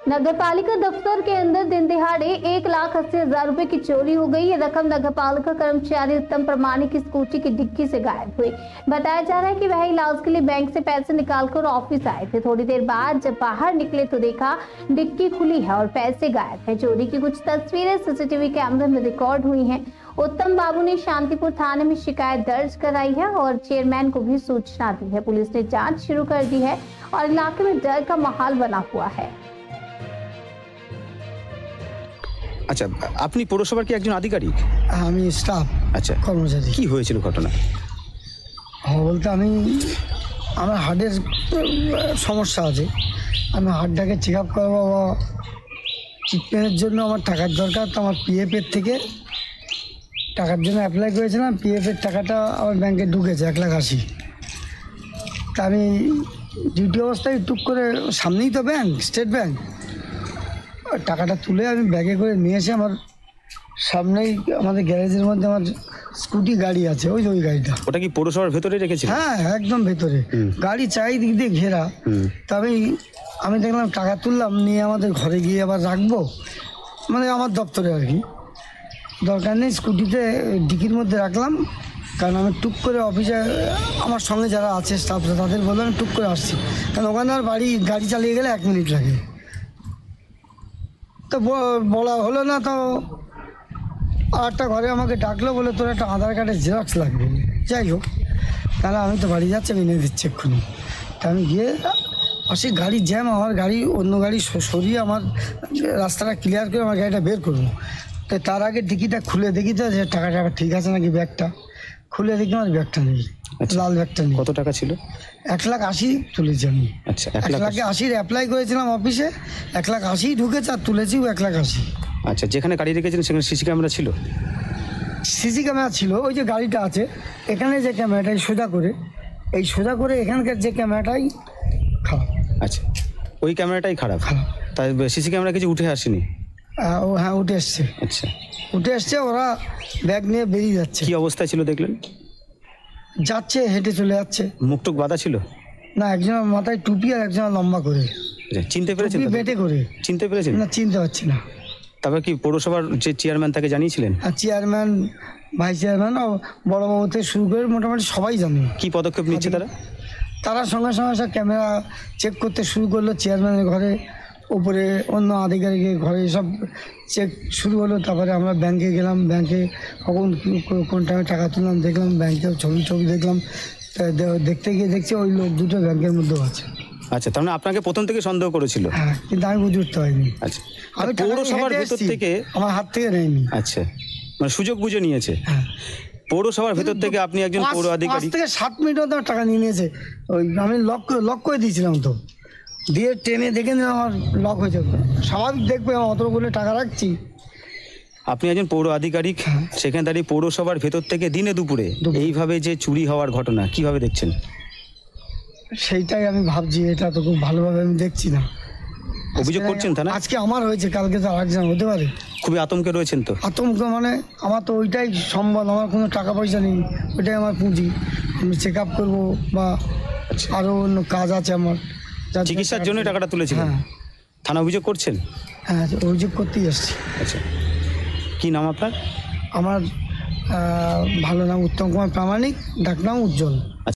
नगरपालिका दफ्तर के अंदर दिन दिहाड़े 1,80,000 रुपए की चोरी हो गई। ये रकम नगरपालिका कर्मचारी उत्तम प्रमाणिक की स्कूटी की डिक्की से गायब हुई। बताया जा रहा है कि वह इलाज के लिए बैंक से पैसे निकालकर ऑफिस आए थे। थोड़ी देर बाद जब बाहर निकले तो देखा डिक्की खुली है और पैसे गायब है। चोरी की कुछ तस्वीरें सीसीटीवी कैमरे में रिकॉर्ड हुई हैं। उत्तम बाबू ने शांतिपुर थाने में शिकायत दर्ज कराई है और चेयरमैन को भी सूचना दी है। पुलिस ने जांच शुरू कर दी है और इलाके में डर का माहौल बना हुआ है। আচ্ছা, আপনি পৌরসভার কি একজন আধিকারিক? আমি স্টাফ। আচ্ছা, কর্মচারী। কি হয়েছিল ঘটনা? বলতে আমার হার্টের সমস্যা আছে। আমি হার্টটাকে চেক আপ করবো বা ট্রিটমেন্টের জন্য আমার টাকার দরকার। তো আমার পিএফের থেকে টাকার জন্য অ্যাপ্লাই করেছিলাম। পিএফের টাকাটা আমার ব্যাংকে ঢুকেছে 1,80,000। তা আমি ডিউটি অবস্থায় টুক করে, সামনেই তো ব্যাংক, স্টেট ব্যাংক, টাকাটা তুলে আমি ব্যাগে করে নিয়ে এসে আমার সামনেই আমাদের গ্যারেজের মধ্যে আমার স্কুটি গাড়ি আছে, ওই গাড়িটা। ওটা কি পৌরসভার ভেতরে রেখেছিল? হ্যাঁ, একদম ভেতরে গাড়ি চারিদিক দিয়ে ঘেরা। তবে আমি দেখলাম টাকা তুললাম, নিয়ে আমাদের ঘরে গিয়ে আবার রাখবো, মানে আমার দপ্তরে আর কি, দরকার নেই। স্কুটিতে ডিকির মধ্যে রাখলাম, কারণ আমি টুক করে অফিসে আমার সঙ্গে যারা আছে স্টাফরা তাদের বললাম আমি টুক করে আসছি, কারণ ওখানে আর গাড়ি চালিয়ে গেলে 1 মিনিট লাগে। তো বলা হলো না, তো আরেকটা ঘরে আমাকে ডাকলো, বলে তোর একটা আধার কার্ডের জেরক্স লাগবে। যাই হোক, তাহলে আমি তো বাড়ি যাচ্ছি, আমি এনে দিচ্ছি এক্ষুনি। তা আমি গিয়ে আসি, গাড়ি জ্যাম, আমার গাড়ি অন্য গাড়ি সরিয়ে আমার রাস্তাটা ক্লিয়ার করে আমার গাড়িটা বের করবো। তো তার আগে ডিকিটা খুলে দেখি তো যে টাকা ঠিক আছে নাকি। ব্যাগটা খুলে দেখি আমার ব্যাগটা নেই, লাল ব্যাগটা নেই। কত টাকা ছিল? 1,80,000 তুলেছি আমি। আচ্ছা, 1,80,000 অ্যাপ্লাই করেছিলাম অফিসে, 1,80,000 ঢুকেছে, আর তুলেছি 1,80,000। আচ্ছা, যেখানে গাড়ি রেখেছিলেন সেখানে সিসি ক্যামেরা ছিল? সিসি ক্যামেরা ছিল, ওই যে গাড়িটা আছে এখানে, যে ক্যামেরাটাই সোজা করে এখানকার যে ক্যামেরাটাই খারাপ। আচ্ছা, ওই ক্যামেরাটাই খারাপ। তাই সিসি ক্যামেরা কিছু উঠে আসেনি? হ্যাঁ, উঠে এসছে। আচ্ছা, উঠে এসছে, ওরা ব্যাগ নিয়ে বেরিয়ে যাচ্ছে। কি অবস্থায় ছিল দেখলেন? যাচ্ছে, হেঁটে চলে যাচ্ছে। মুখটুক বাঁধা ছিল? না, একজন মাথায় টুপি আর একজন লম্বা করে। চিনতে পেরেছেন? বেটে করে। চিনতে পেরেছেন? না, চিনতে পারছি না। তারপর কি পৌরসভার যে চেয়ারম্যান তাকে জানিয়েছিলেন? চেয়ারম্যান, ভাইস চেয়ারম্যান, বড়বাবু থেকে শুরু করে মোটামুটি সবাই জানে। কি পদক্ষেপ নিচ্ছে তারা সঙ্গে সঙ্গে সব ক্যামেরা চেক করতে শুরু করলো। চেয়ারম্যানের ঘরে, উপরে অন্য আধিকারিকের ঘরে সব চেক শুরু হলো। তারপরে আমরা ব্যাংকে গেলাম, ব্যাংকে কখন কোন টাইমে টাকা তুললাম দেখলাম, ব্যাংকে ছবি দেখলাম। দেখতে গিয়ে দেখছি ওই লোক দুটো ব্যাংকের মধ্যেও আছে। আচ্ছা, তার মানে আপনাকে প্রথম থেকে সন্দেহ করেছিল? হ্যাঁ, কিন্তু আমি বুঝে উঠতে পারিনি। আচ্ছা, আমি পৌরসভার ভেতর থেকে, আমার হাত থেকে নেয়নি। আচ্ছা, মানে সুযোগ বুঝে নিয়েছে। হ্যাঁ, পৌরসভার ভেতর থেকে আপনি একজন পৌর আধিকারিক, 5 থেকে 7 মিনিট টাকা নিয়ে নিয়েছে। ওই আমি লক করে দিয়েছিলাম, তো দিয়ে ট্রেনে দেখে নিলাম আমার লক হয়ে যাবে। স্বাভাবিক দেখবে আমি অতগুলো টাকা রাখছি। আপনি একজন পৌর আধিকারিক, সেখানে দাঁড়িয়ে পৌরসভার ভেতর থেকে দিনে দুপুরে এইভাবে যে চুরি হওয়ার ঘটনা কিভাবে দেখছেন? সেইটাই আমি ভাবছি, এটা তো খুব ভালোভাবে আমি দেখছি না। অভিযোগ করছেন তা না? আজকে আমার হয়েছে, কালকে তো আরেকজন হতে পারে। খুবই আতঙ্কে রয়েছেন তো? আতঙ্ক মানে আমার তো ওইটাই সম্বল, আমার কোনো টাকা পয়সা নেই, ওইটাই আমার পুঁজি। আমি চেক আপ করবো বা আরও অন্য কাজ আছে আমার, চিকিৎসার জন্য টাকাটা তুলেছিলেন। হ্যাঁ। থানা অভিযোগ করছেন? হ্যাঁ, অভিযোগ করতেই আসছি। আচ্ছা, কি নাম আপনার? আমার ভালো নাম উত্তম কুমার প্রামাণিক, ডাকনাম উজ্জ্বল।